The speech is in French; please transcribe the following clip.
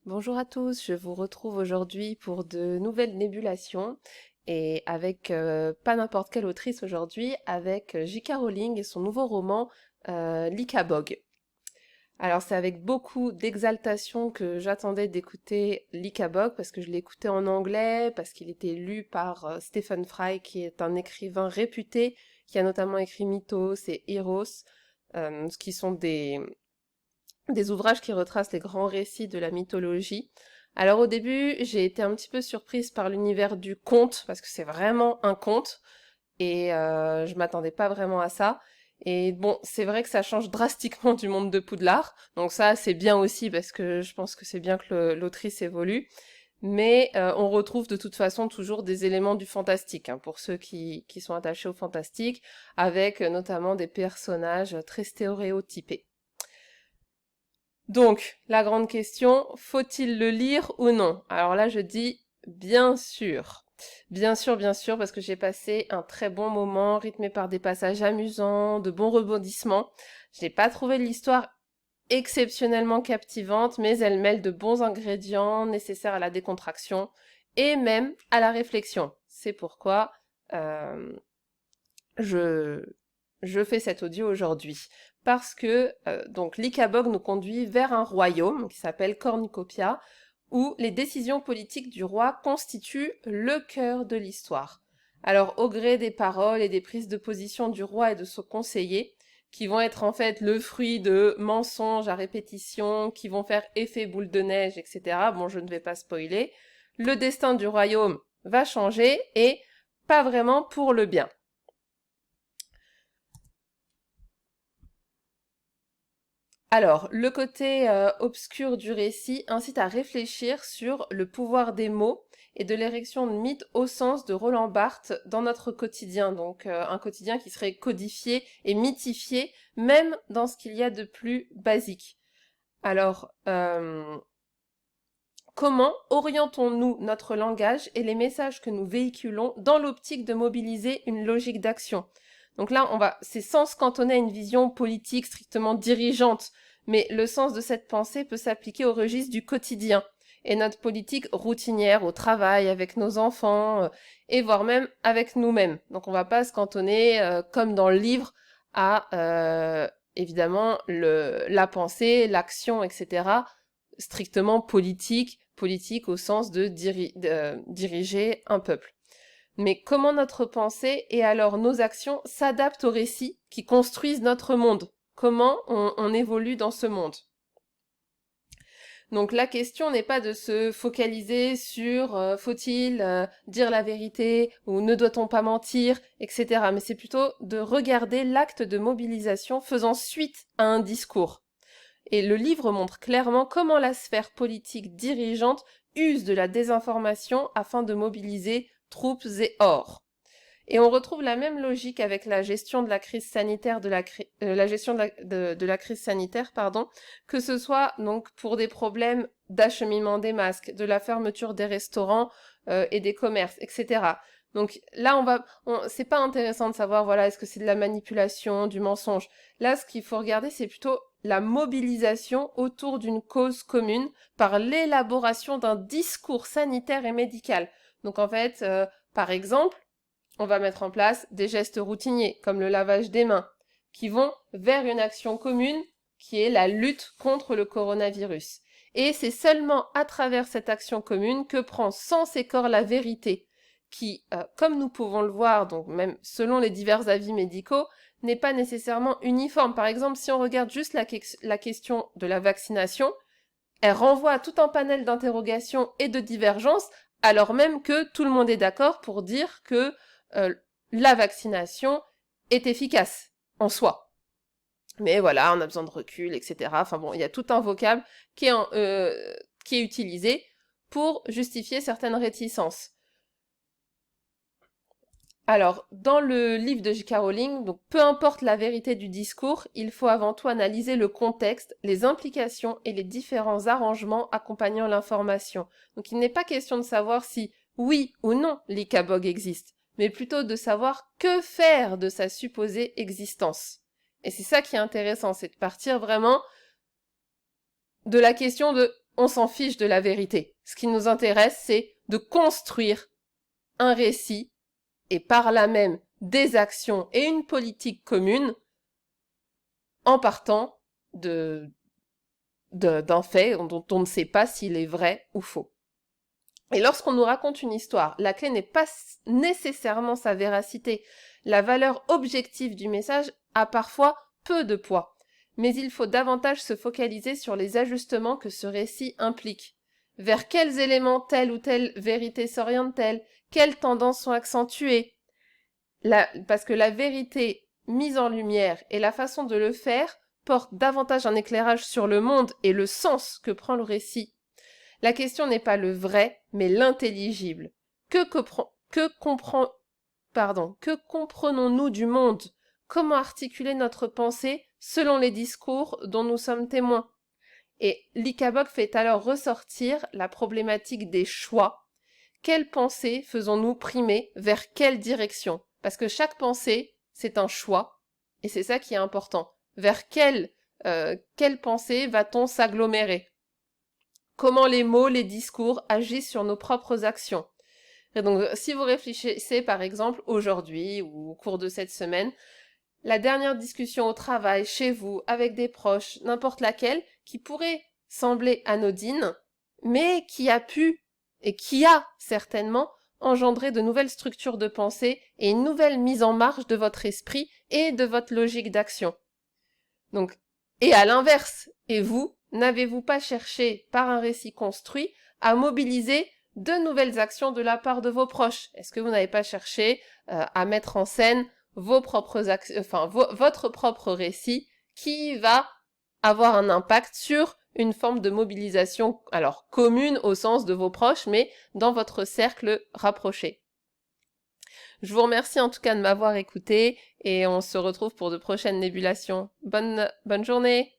Bonjour à tous, je vous retrouve aujourd'hui pour de nouvelles nébulations et avec pas n'importe quelle autrice aujourd'hui, avec J.K. Rowling et son nouveau roman Lycabog. Alors c'est avec beaucoup d'exaltation que j'attendais d'écouter Lycabog parce que je l'ai écouté en anglais, parce qu'il était lu par Stephen Fry qui est un écrivain réputé, qui a notamment écrit Mythos et Eros, qui sont des ouvrages qui retracent les grands récits de la mythologie. Alors au début, j'ai été un petit peu surprise par l'univers du conte, parce que c'est vraiment un conte, et je m'attendais pas vraiment à ça. Et bon, c'est vrai que ça change drastiquement du monde de Poudlard, donc ça c'est bien aussi, parce que je pense que c'est bien que l'autrice évolue. Mais on retrouve de toute façon toujours des éléments du fantastique, hein, pour ceux qui sont attachés au fantastique, avec notamment des personnages très stéréotypés. Donc, la grande question, faut-il le lire ou non? Alors là, je dis bien sûr. Bien sûr, parce que j'ai passé un très bon moment, rythmé par des passages amusants, de bons rebondissements. Je n'ai pas trouvé l'histoire exceptionnellement captivante, mais elle mêle de bons ingrédients nécessaires à la décontraction et même à la réflexion. C'est pourquoi euh, je, je fais cet audio aujourd'hui. Parce que donc l'Ikabog nous conduit vers un royaume qui s'appelle Cornucopia, où les décisions politiques du roi constituent le cœur de l'histoire. Alors au gré des paroles et des prises de position du roi et de son conseiller, qui vont être en fait le fruit de mensonges à répétition, qui vont faire effet boule de neige, etc. Bon, je ne vais pas spoiler. Le destin du royaume va changer et pas vraiment pour le bien. Alors, le côté obscur du récit incite à réfléchir sur le pouvoir des mots et de l'érection de mythes au sens de Roland Barthes dans notre quotidien, donc un quotidien qui serait codifié et mythifié, même dans ce qu'il y a de plus basique. Alors, comment orientons-nous notre langage et les messages que nous véhiculons dans l'optique de mobiliser une logique d'action? Donc là, c'est sans se cantonner à une vision politique strictement dirigeante, mais le sens de cette pensée peut s'appliquer au registre du quotidien et notre politique routinière au travail, avec nos enfants, et voire même avec nous-mêmes. Donc on va pas se cantonner, comme dans le livre, à évidemment la pensée, l'action, etc., strictement politique au sens de diriger un peuple. Mais comment notre pensée et alors nos actions s'adaptent aux récits qui construisent notre monde? Comment on évolue dans ce monde? Donc la question n'est pas de se focaliser sur faut-il dire la vérité ou ne doit-on pas mentir, etc. Mais c'est plutôt de regarder l'acte de mobilisation faisant suite à un discours. Et le livre montre clairement comment la sphère politique dirigeante use de la désinformation afin de mobiliser troupes et or. Et on retrouve la même logique avec la gestion de la crise sanitaire la gestion de la crise sanitaire, pardon, que ce soit donc pour des problèmes d'acheminement des masques, de la fermeture des restaurants et des commerces, etc. Donc là, c'est pas intéressant de savoir, voilà, est-ce que c'est de la manipulation, du mensonge. Là, ce qu'il faut regarder, c'est plutôt la mobilisation autour d'une cause commune par l'élaboration d'un discours sanitaire et médical. Donc en fait, par exemple, on va mettre en place des gestes routiniers, comme le lavage des mains, qui vont vers une action commune qui est la lutte contre le coronavirus. Et c'est seulement à travers cette action commune que prend sens et corps la vérité, qui, comme nous pouvons le voir, donc même selon les divers avis médicaux, n'est pas nécessairement uniforme. Par exemple, si on regarde juste la question de la vaccination, elle renvoie à tout un panel d'interrogations et de divergences, alors même que tout le monde est d'accord pour dire que euh, la vaccination est efficace en soi. Mais voilà, on a besoin de recul, etc. Enfin bon, il y a tout un vocable qui est utilisé pour justifier certaines réticences. Alors, dans le livre de J.K. Rowling, donc peu importe la vérité du discours, il faut avant tout analyser le contexte, les implications et les différents arrangements accompagnant l'information. Donc il n'est pas question de savoir si oui ou non l'ICABOG existe, mais plutôt de savoir que faire de sa supposée existence. Et c'est ça qui est intéressant, c'est de partir vraiment de la question de on s'en fiche de la vérité. Ce qui nous intéresse, c'est de construire un récit et par là même des actions et une politique commune en partant d'un fait dont on ne sait pas s'il est vrai ou faux. Et lorsqu'on nous raconte une histoire, la clé n'est pas nécessairement sa véracité. La valeur objective du message a parfois peu de poids. Mais il faut davantage se focaliser sur les ajustements que ce récit implique. Vers quels éléments telle ou telle vérité s'oriente-t-elle? Quelles tendances sont accentuées? Parce que la vérité mise en lumière et la façon de le faire portent davantage un éclairage sur le monde et le sens que prend le récit. La question n'est pas le vrai, mais l'intelligible. Que comprenons-nous du monde? Comment articuler notre pensée selon les discours dont nous sommes témoins? Et l'ICABOC fait alors ressortir la problématique des choix. Quelle pensée faisons-nous primer vers quelle direction? Parce que chaque pensée, c'est un choix, et c'est ça qui est important. Vers quelle pensée va-t-on s'agglomérer? Comment les mots, les discours agissent sur nos propres actions? Et donc, si vous réfléchissez, par exemple, aujourd'hui ou au cours de cette semaine, la dernière discussion au travail, chez vous, avec des proches, n'importe laquelle, qui pourrait sembler anodine, mais qui a pu, et qui a certainement, engendré de nouvelles structures de pensée et une nouvelle mise en marche de votre esprit et de votre logique d'action. Donc, et à l'inverse, et vous, n'avez-vous pas cherché, par un récit construit, à mobiliser de nouvelles actions de la part de vos proches? Est-ce que vous n'avez pas cherché à mettre en scène votre propre récit qui va avoir un impact sur une forme de mobilisation, alors commune au sens de vos proches, mais dans votre cercle rapproché? Je vous remercie en tout cas de m'avoir écouté et on se retrouve pour de prochaines nébulations. Bonne journée!